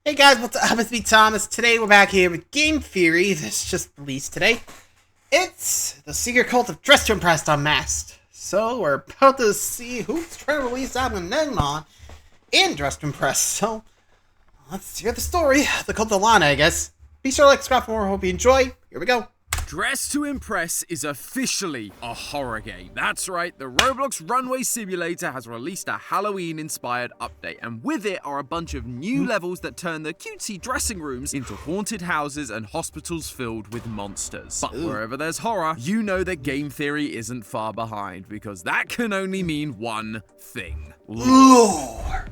Hey guys, what's up? It's me, Thomas. Today we're back here with Game Theory. This just released today. It's the secret cult of Dress to Impress Unmasked. So we're about to see who's trying to release Agamemnon in Dress to Impress. So let's hear the story. The cult of Lana, I guess. Be sure to like, subscribe for more. Hope you enjoy. Here we go. Dress to Impress is officially a horror game. That's right, the Roblox Runway Simulator has released a Halloween-inspired update, and with it are a bunch of new levels that turn the cutesy dressing rooms into haunted houses and hospitals filled with monsters. But wherever there's horror, you know that Game Theory isn't far behind, because that can only mean one thing. Lore.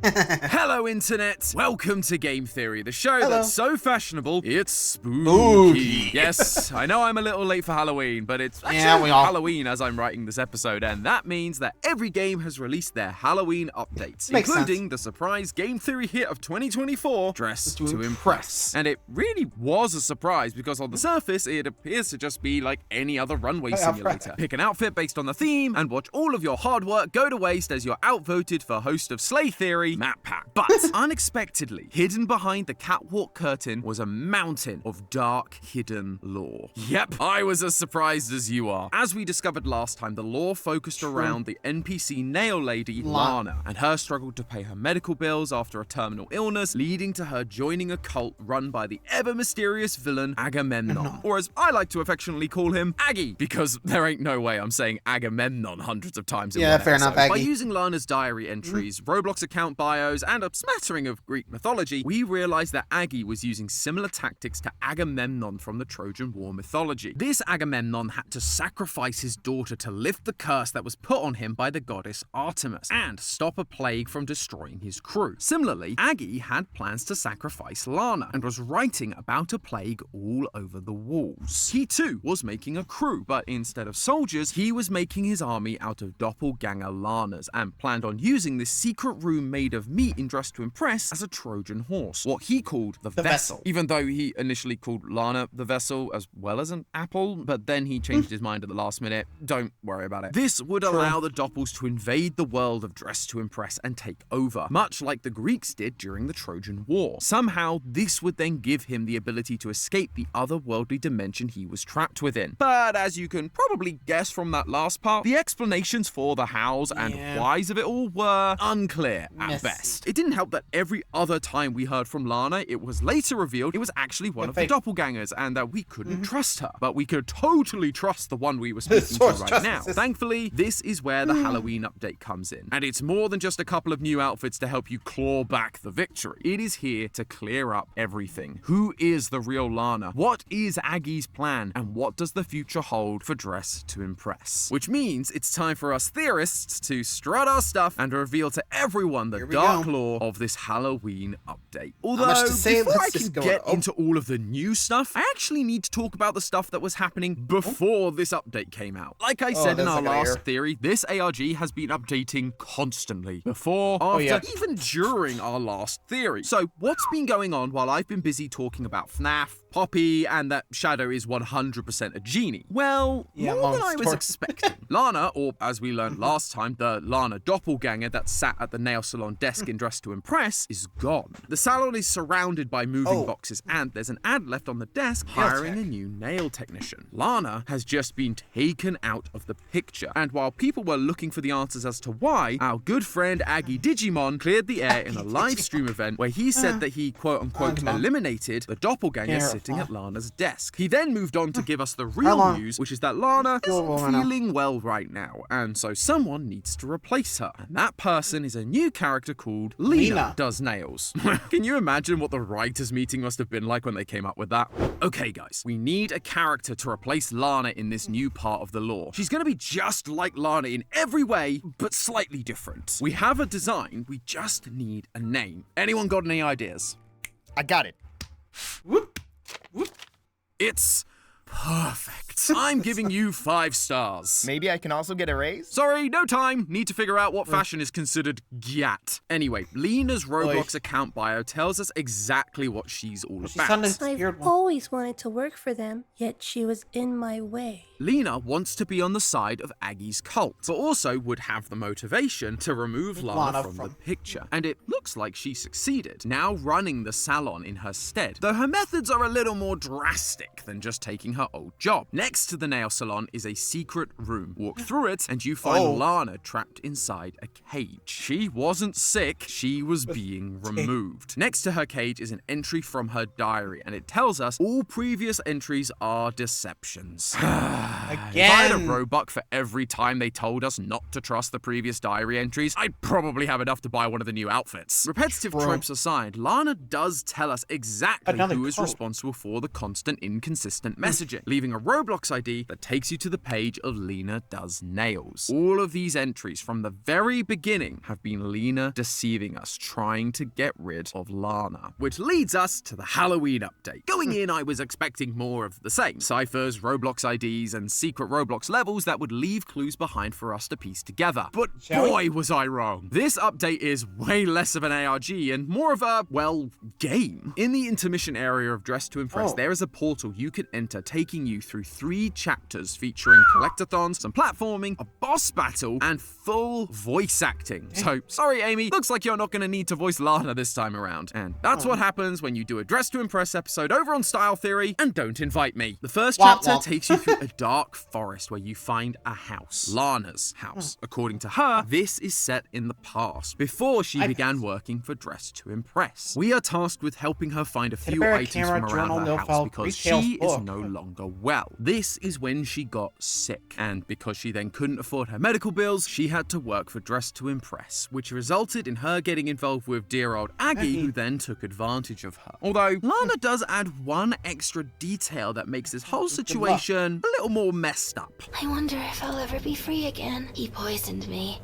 Hello, Internet! Welcome to Game Theory, the show that's so fashionable, it's spooky. Spooky. Yes, I know I'm a little late for Halloween, but it's actually Halloween as I'm writing this episode, and that means that every game has released their Halloween updates, including the surprise Game Theory hit of 2024, Dress to Impress. And it really was a surprise, because on the surface, it appears to just be like any other runway simulator. Pick an outfit based on the theme, and watch all of your hard work go to waste as you're outvoted for host of Slay Theory, Map Pack. But unexpectedly, hidden behind the catwalk curtain was a mountain of dark, hidden lore. Yep, I was as surprised as you are. As we discovered last time, the lore focused around the NPC nail lady, Lana, and her struggle to pay her medical bills after a terminal illness, leading to her joining a cult run by the ever-mysterious villain, Agamemnon. Or as I like to affectionately call him, Aggie, because there ain't no way I'm saying Agamemnon hundreds of times in one fair episode. enough, Aggie. By using Lana's diary entries, Roblox account bios, and a smattering of Greek mythology, we realized that Aggie was using similar tactics to Agamemnon from the Trojan War mythology. This Agamemnon had to sacrifice his daughter to lift the curse that was put on him by the goddess Artemis and stop a plague from destroying his crew. Similarly, Aggie had plans to sacrifice Lana and was writing about a plague all over the walls. He too was making a crew, but instead of soldiers, he was making his army out of doppelganger Lanas and planned on using this secret room made of meat in Dress to Impress as a Trojan horse, what he called the vessel. Even though he initially called Lana the vessel as well as an apple, but then he changed his mind at the last minute. Don't worry about it. This would allow the doppels to invade the world of Dress to Impress and take over, much like the Greeks did during the Trojan War. Somehow, this would then give him the ability to escape the otherworldly dimension he was trapped within. But as you can probably guess from that last part, the explanations for the hows and whys of it all were unclear at best. It didn't help that every other time we heard from Lana, it was later revealed it was actually one of the doppelgangers and that we couldn't trust her. But we could totally trust the one we were speaking to right now. Thankfully, this is where the Halloween update comes in. And it's more than just a couple of new outfits to help you claw back the victory. It is here to clear up everything. Who is the real Lana? What is Aggie's plan? And what does the future hold for Dress to Impress? Which means it's time for us theorists to strut our stuff and reveal to everyone the dark lore of this Halloween update. Although, before I can get into all of the new stuff, I actually need to talk about the stuff that was happening before this update came out. Like I said in our last theory, this ARG has been updating constantly. Before, after, even during our last theory. So, what's been going on while I've been busy talking about FNAF, Poppy, and that Shadow is 100% a genie? Well, more than I was expecting. Lana, or as we learned last time, the Lana doppelganger that sat at the nail salon desk in Dress to Impress, is gone. The salon is surrounded by moving boxes, and there's an ad left on the desk hiring a new nail technician. Lana has just been taken out of the picture, and while people were looking for the answers as to why, our good friend Aggie Digimon cleared the air in a live stream event where he said that he quote-unquote eliminated the doppelganger sitting at Lana's desk. He then moved on to give us the real news, which is that Lana isn't feeling well right now, and so someone needs to replace her. And that person is a new character called Lena Does Nails. Can you imagine what the writers' meeting must have been like when they came up with that? Okay guys, we need a character to replace Lana in this new part of the lore. She's gonna be just like Lana in every way, but slightly different. We have a design, we just need a name. Anyone got any ideas? I got it. Whoop. It's perfect. I'm giving you 5 stars. Maybe I can also get a raise? Sorry, no time. Need to figure out what fashion is considered gyat. Anyway, Lena's Roblox account bio tells us exactly what she's all about. I've always wanted to work for them, yet she was in my way. Lena wants to be on the side of Aggie's cult, but also would have the motivation to remove Lana from the picture. And it looks like she succeeded, now running the salon in her stead, though her methods are a little more drastic than just taking her old job. Next to the nail salon is a secret room. Walk through it and you find Lana trapped inside a cage. She wasn't sick, she was being removed. Next to her cage is an entry from her diary, and it tells us all previous entries are deceptions. If I had a Robux for every time they told us not to trust the previous diary entries, I'd probably have enough to buy one of the new outfits. Repetitive tropes aside, Lana does tell us exactly who is responsible for the constant inconsistent messaging, leaving a Roblox ID that takes you to the page of Lena Does Nails. All of these entries from the very beginning have been Lena deceiving us, trying to get rid of Lana. Which leads us to the Halloween update. Going in, I was expecting more of the same. Ciphers, Roblox IDs, and secret Roblox levels that would leave clues behind for us to piece together. But boy, was I wrong. This update is way less of an ARG and more of a, well, game. In the intermission area of Dress to Impress, there is a portal you can enter taking you through 3 chapters featuring collectathons, some platforming, a boss battle, and full voice acting. So, sorry Amy, looks like you're not going to need to voice Lana this time around. And that's what happens when you do a Dress to Impress episode over on Style Theory and don't invite me. The first chapter takes you through a dark forest where you find a house. Lana's house. According to her, this is set in the past, before she began working for Dress to Impress. We are tasked with helping her find a few items from around her house because she is no longer well. This is when she got sick, and because she then couldn't afford her medical bills, she had to work for Dress to Impress, which resulted in her getting involved with dear old Aggie, who then took advantage of her. Although, Lana does add one extra detail that makes this whole situation a little more messed up. I wonder if I'll ever be free again. He poisoned me,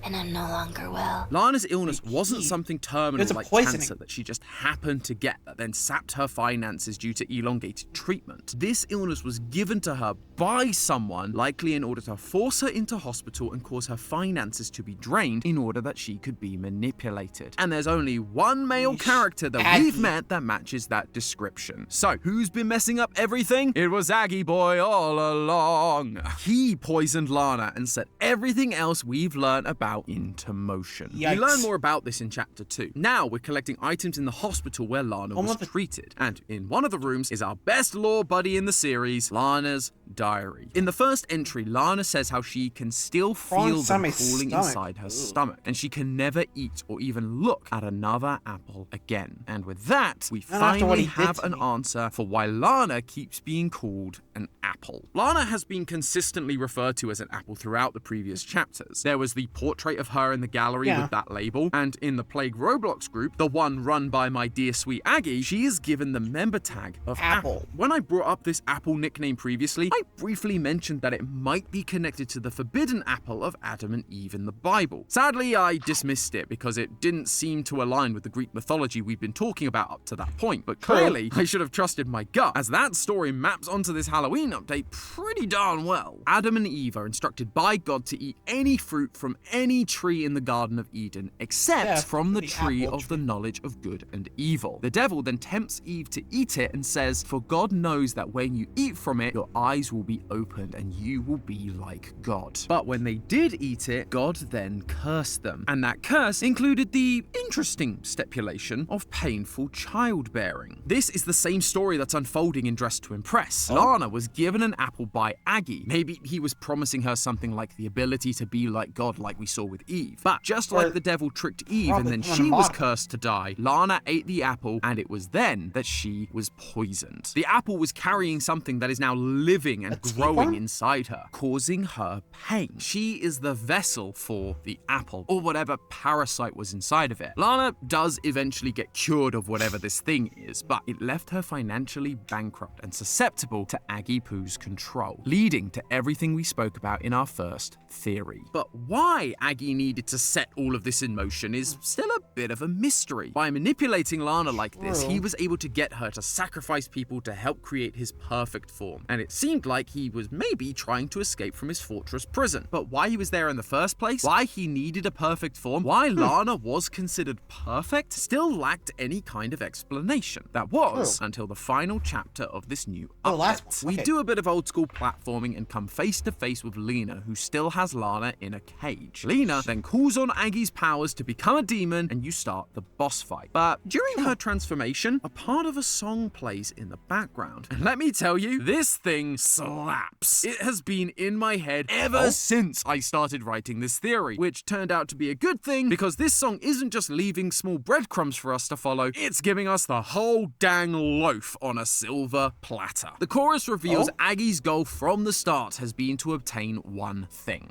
and I'm no longer well. Lana's illness wasn't something terminal like cancer that she just happened to get that then sapped her finances due to elongated treatment. This illness was given to her by someone, likely in order to force her into hospital and cause her finances to be drained in order that she could be manipulated. And there's only one male character that we've met that matches that description. So, who's been messing up everything? It was Aggie Boy all along. He poisoned Lana and set everything else we've learned about into motion. We learn more about this in chapter 2. Now we're collecting items in the hospital where Lana was treated. And in one of the rooms is our best lore buddy in the series, Lana's diary. In the first entry, Lana says how she can still feel them crawling inside her stomach, and she can never eat or even look at another apple again. And with that, we finally have an answer for why Lana keeps being called an apple. Lana has been consistently referred to as an apple throughout the previous chapters. There was the portrait of her in the gallery with that label, and in the Plague Roblox group, the one run by my dear sweet Aggie, she is given the member tag of Apple. When I brought up this Apple nickname previously, I briefly mentioned that it might be connected to the forbidden apple of Adam and Eve in the Bible. Sadly, I dismissed it because it didn't seem to align with the Greek mythology we've been talking about up to that point, but clearly I should have trusted my gut, as that story maps onto this Halloween update pretty darn well. Adam and Eve are instructed by God to eat any fruit from any tree in the Garden of Eden, except from the tree of the knowledge of good and evil. The devil then tempts Eve to eat it and says, "For God knows that when you eat from it, your eyes will be opened and you will be like God." But when they did eat it, God then cursed them. And that curse included the interesting stipulation of painful childbearing. This is the same story that's unfolding in Dress to Impress. Lana was given an apple by Aggie. Maybe he was promising her something like the ability to be like God, like we saw with Eve. But just like the devil tricked Eve and then she was cursed to die, Lana ate the apple and it was then that she was poisoned. The apple was carrying something that is now living and growing inside her, causing her pain. She is the vessel for the apple, or whatever parasite was inside of it. Lana does eventually get cured of whatever this thing is, but it left her financially bankrupt and susceptible to Aggie Poo's control, leading to everything we spoke about in our first theory. But why Aggie needed to set all of this in motion is still a bit of a mystery. By manipulating Lana like this, he was able to get her to sacrifice people to help create his perfect form. And it seemed seemed like he was maybe trying to escape from his fortress prison. But why he was there in the first place, why he needed a perfect form, why Lana was considered perfect, still lacked any kind of explanation. That was until the final chapter of this new update. last one. We Okay. do a bit of old school platforming and come face to face with Lena, who still has Lana in a cage. Lena then calls on Aggie's powers to become a demon, and you start the boss fight. But during her transformation, a part of a song plays in the background. And let me tell you, this thing slaps. It has been in my head ever since I started writing this theory, which turned out to be a good thing because this song isn't just leaving small breadcrumbs for us to follow, it's giving us the whole dang loaf on a silver platter. The chorus reveals Aggie's goal from the start has been to obtain one thing.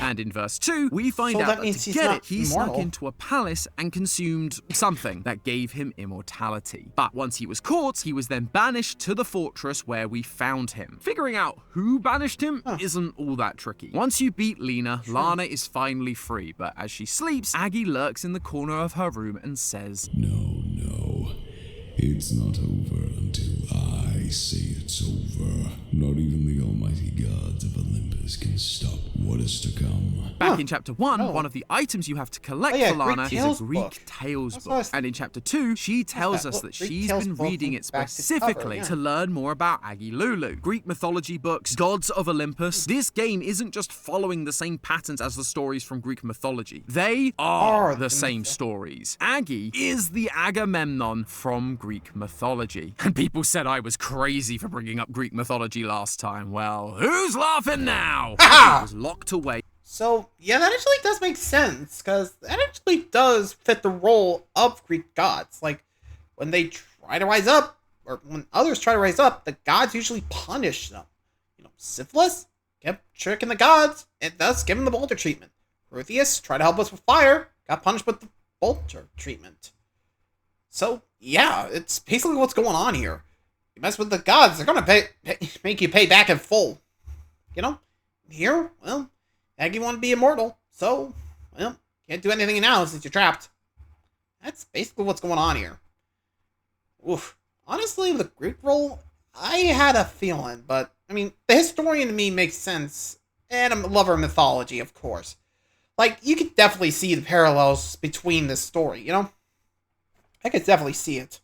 And in verse 2, we find out that to get it, he snuck into a palace and consumed something that gave him immortality. But once he was caught, he was then banished to the fortress where we found him. Figuring out who banished him isn't all that tricky. Once you beat Lena, Lana is finally free, but as she sleeps, Aggie lurks in the corner of her room and says, No, it's not over until I say it's over. Not even the almighty gods of Olympus can stop what is to come. Back in chapter 1, one of the items you have to collect for Lana is a Greek tales book. And in chapter 2, she tells us that she's been reading it specifically to learn more about Aggie Lulu. Greek mythology books, gods of Olympus. This game isn't just following the same patterns as the stories from Greek mythology. They are the same stories. Aggie is the Agamemnon from Greek mythology. And people said I was crazy for bringing up Greek mythology last time. Well, who's laughing now? Aggie was locked away. So, yeah, that actually does make sense, because that actually does fit the role of Greek gods. Like, when they try to rise up, or when others try to rise up, the gods usually punish them. You know, Syphilis kept tricking the gods, and thus giving the Bolter treatment. Protheus tried to help us with fire, got punished with the Bolter treatment. So, yeah, it's basically what's going on here. You mess with the gods, they're gonna make you pay back in full. You know? Here, well, Aggie wanted to be immortal, so, well, can't do anything now since you're trapped. That's basically what's going on here. Oof. Honestly, with the Greek role, I had a feeling, but, I mean, the historian in me makes sense, and I'm a lover of mythology, of course. Like, you could definitely see the parallels between this story, you know? I could definitely see it.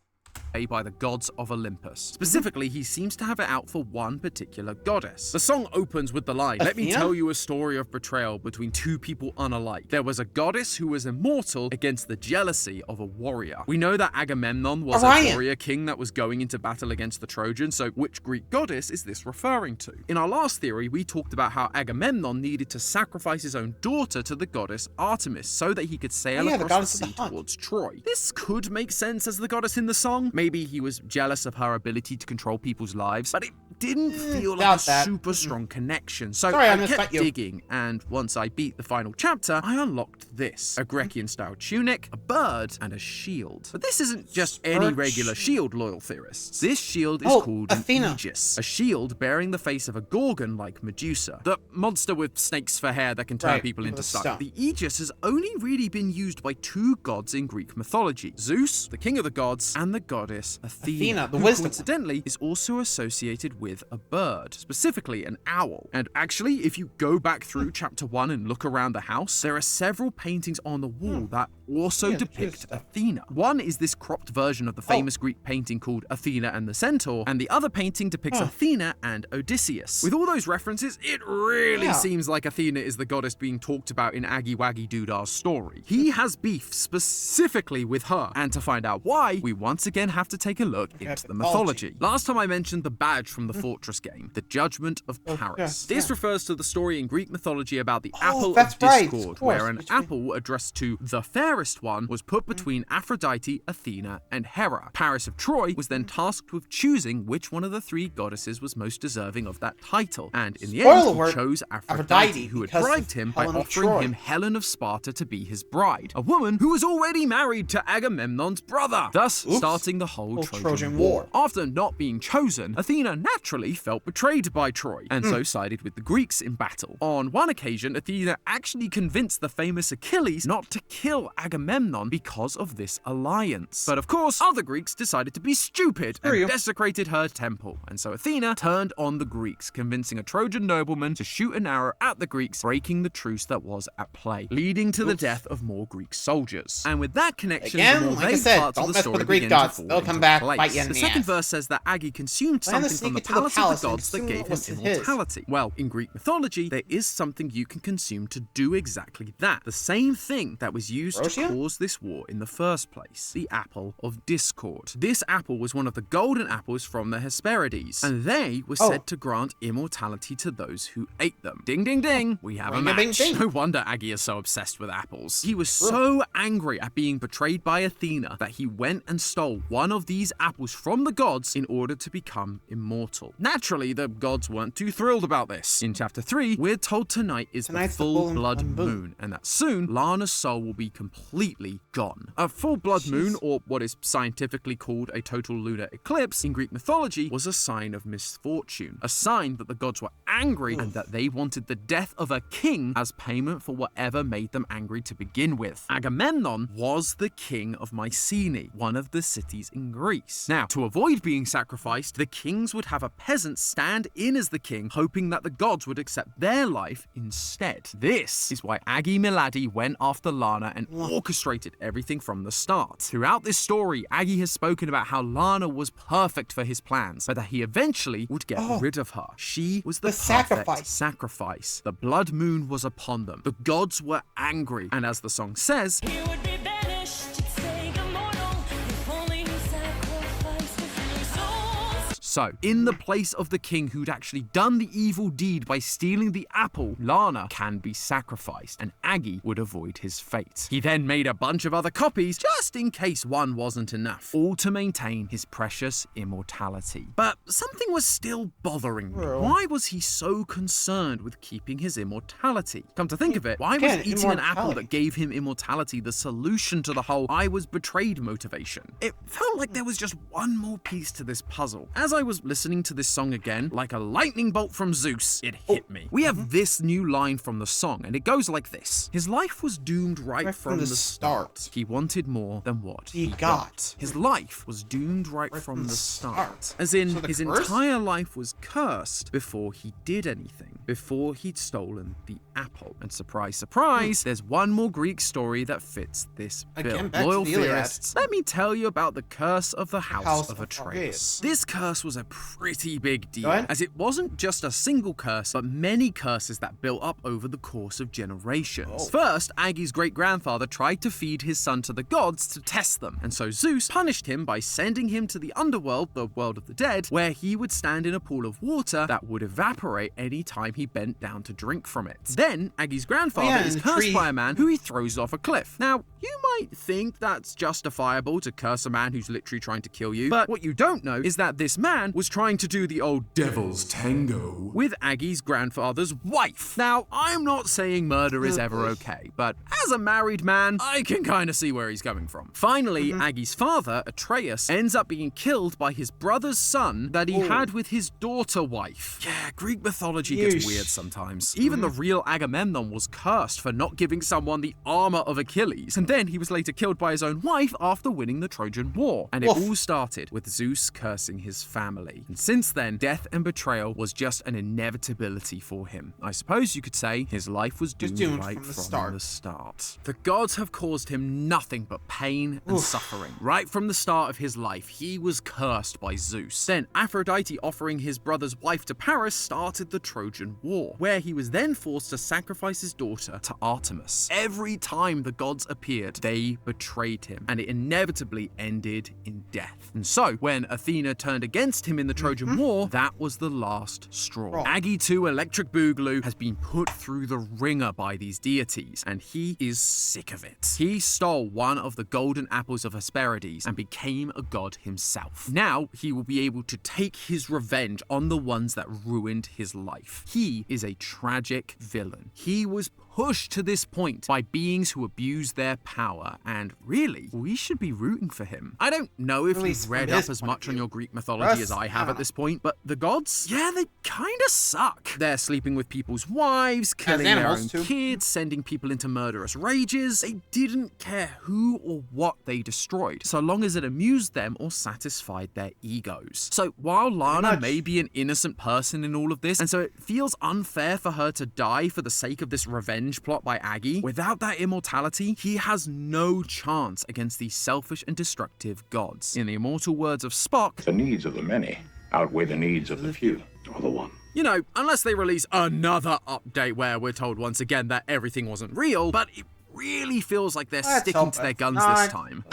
By the gods of Olympus. Specifically, he seems to have it out for one particular goddess. The song opens with the line, "Let me tell you a story of betrayal between two people unalike. There was a goddess who was immortal against the jealousy of a warrior." We know that Agamemnon was a warrior king that was going into battle against the Trojans, so which Greek goddess is this referring to? In our last theory, we talked about how Agamemnon needed to sacrifice his own daughter to the goddess Artemis so that he could sail across the sea towards Troy. This could make sense as the goddess in the song. Maybe he was jealous of her ability to control people's lives, but it didn't feel like a super strong connection. So I kept digging, and once I beat the final chapter, I unlocked this. A Grecian-style tunic, a bird, and a shield. But this isn't just any regular shield, loyal theorists. This shield is called an Aegis, a shield bearing the face of a Gorgon like Medusa, the monster with snakes for hair that can turn people into stone. The Aegis has only really been used by two gods in Greek mythology, Zeus, the king of the gods, and the goddess Athena, the who wisdom coincidentally is also associated with a bird, specifically an owl. And actually, if you go back through chapter 1 and look around the house, there are several paintings on the wall that also depict Athena. One is this cropped version of the famous Greek painting called Athena and the Centaur, and the other painting depicts Athena and Odysseus. With all those references, it really seems like Athena is the goddess being talked about in Aggie Waggy Doodar's story. He has beef specifically with her, and to find out why, we once again have to take a look into the mythology. Last time I mentioned the badge from the Fortress game, the Judgment of Paris. This refers to the story in Greek mythology about the Apple of Discord, where an apple addressed to the fairest one was put between Aphrodite, Athena, and Hera. Paris of Troy was then tasked with choosing which one of the three goddesses was most deserving of that title, and in the end, he chose Aphrodite, who had bribed him by offering him Helen of Sparta to be his bride, a woman who was already married to Agamemnon's brother, thus starting the whole Trojan War. After not being chosen, Athena naturally felt betrayed by Troy, and so sided with the Greeks in battle. On one occasion, Athena actually convinced the famous Achilles not to kill Agamemnon because of this alliance. But of course, other Greeks decided to be stupid and desecrated her temple, and so Athena turned on the Greeks, convincing a Trojan nobleman to shoot an arrow at the Greeks, breaking the truce that was at play, leading to the death of more Greek soldiers. And with that connection, the more vague parts of the story begin to fall into place. The second verse says that Agi consumed something from the palace of the gods that gave him immortality. Well, in Greek mythology, there is something you can consume to do exactly that. The same thing that was used to cause this war in the first place. The Apple of Discord. This apple was one of the golden apples from the Hesperides, and they were said to grant immortality to those who ate them. Ding ding ding, we have a match. No wonder Agi is so obsessed with apples. He was so angry at being betrayed by Athena that he went and stole one of these apples from the gods in order to become immortal. Naturally, the gods weren't too thrilled about this. In chapter 3, we're told tonight is the full blood moon, and that soon Lana's soul will be completely gone. A full blood moon, or what is scientifically called a total lunar eclipse in Greek mythology, was a sign of misfortune, a sign that the gods were angry and that they wanted the death of a king as payment for whatever made them angry to begin with. Agamemnon was the king of Mycenae, one of the cities in Greece. Now, to avoid being sacrificed, the kings would have a peasant stand in as the king, hoping that the gods would accept their life instead. This is why Agi Miladi went after Lana and orchestrated everything from the start. Throughout this story, Agi has spoken about how Lana was perfect for his plans, but that he eventually would get rid of her. She was the perfect sacrifice. The blood moon was upon them. The gods were angry, and as the song says, He would be banished, stay immortal, if only he sacrificed his many souls. So, in the place of the king who'd actually done the evil deed by stealing the apple, Lana can be sacrificed, and Agi would avoid his fate. He then made a bunch of other copies, just in case one wasn't enough, all to maintain his precious immortality. But something was still bothering me. Why was he so concerned with keeping his immortality? Come to think of it, why was eating an apple that gave him immortality the solution to the whole I was betrayed motivation? It felt like there was just one more piece to this puzzle. As I was listening to this song again, like a lightning bolt from Zeus, it hit me. We have this new line from the song, and it goes like this. His life was doomed right from the start. He wanted more than what he got. His life was doomed right from the start. As in, his entire life was cursed before he did anything, before he'd stolen the apple. And surprise, surprise, there's one more Greek story that fits this bill. Loyal theorists, let me tell you about the curse of the house of Atreus. This curse was a pretty big deal, as it wasn't just a single curse, but many curses that built up over the course of generations. First, Agi's great-grandfather tried to feed his son to the gods to test them, and so Zeus punished him by sending him to the underworld, the world of the dead, where he would stand in a pool of water that would evaporate any time he bent down to drink from it. Then, Agi's grandfather is cursed by a man who he throws off a cliff. Now, you might think that's justifiable to curse a man who's literally trying to kill you, but what you don't know is that this man was trying to do the old devil's tango with Agi's grandfather's wife. Now, I'm not saying murder is ever okay, but as a married man, I can kind of see where he's coming from. Finally, Agi's father, Atreus, ends up being killed by his brother's son that he had with his daughter wife. Yeah, Greek mythology gets weird sometimes. Even the real Agamemnon was cursed for not giving someone the armor of Achilles, and then he was later killed by his own wife after winning the Trojan War. And it all started with Zeus cursing his family. And since then, death and betrayal was just an inevitability for him. I suppose you could say his life was doomed right from the start. The gods have caused him nothing but pain and suffering. Right from the start of his life, he was cursed by Zeus. Then Aphrodite offering his brother's wife to Paris started the Trojan War, where he was then forced to sacrifice his daughter to Artemis. Every time the gods appeared, they betrayed him, and it inevitably ended in death. And so, when Athena turned against him in the Trojan War, that was the last straw. Agi 2 Electric Boogaloo has been put through the ringer by these deities, and he is sick of it. He stole one of the golden apples of Hesperides and became a god himself. Now, he will be able to take his revenge on the ones that ruined his life. he is a tragic villain. He was pushed to this point by beings who abuse their power, and really, we should be rooting for him. I don't know if At least you've from read his up as point of much on view. your Greek mythology as Us? I have I at don't this point, but the gods, yeah, they kinda suck. They're sleeping with people's wives, killing their animals, own too. kids, sending people into murderous rages. They didn't care who or what they destroyed, so long as it amused them or satisfied their egos. So while Lana much. may be an innocent person in all of this, and so it feels unfair for her to die for the sake of this revenge plot by Aggie, without that immortality, he has no chance against these selfish and destructive gods. In the immortal words of Spock, The needs of the many outweigh the needs of the few, or the one. you know, unless they release another update where we're told once again that everything wasn't real, but it really feels like they're Let's sticking hope to their it's guns not. this time.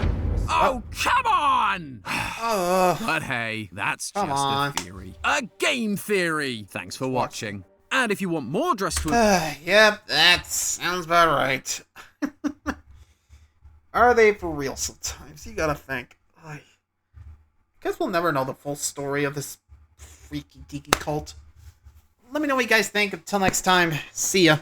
Oh, come on! Oh, But hey, that's Come just on. a theory. A game theory! Thanks for watching. And if you want more Dress to yep, that sounds about right. Are they for real sometimes? You gotta think. I guess we'll never know the full story of this freaky deaky cult. Let me know what you guys think. Until next time, see ya.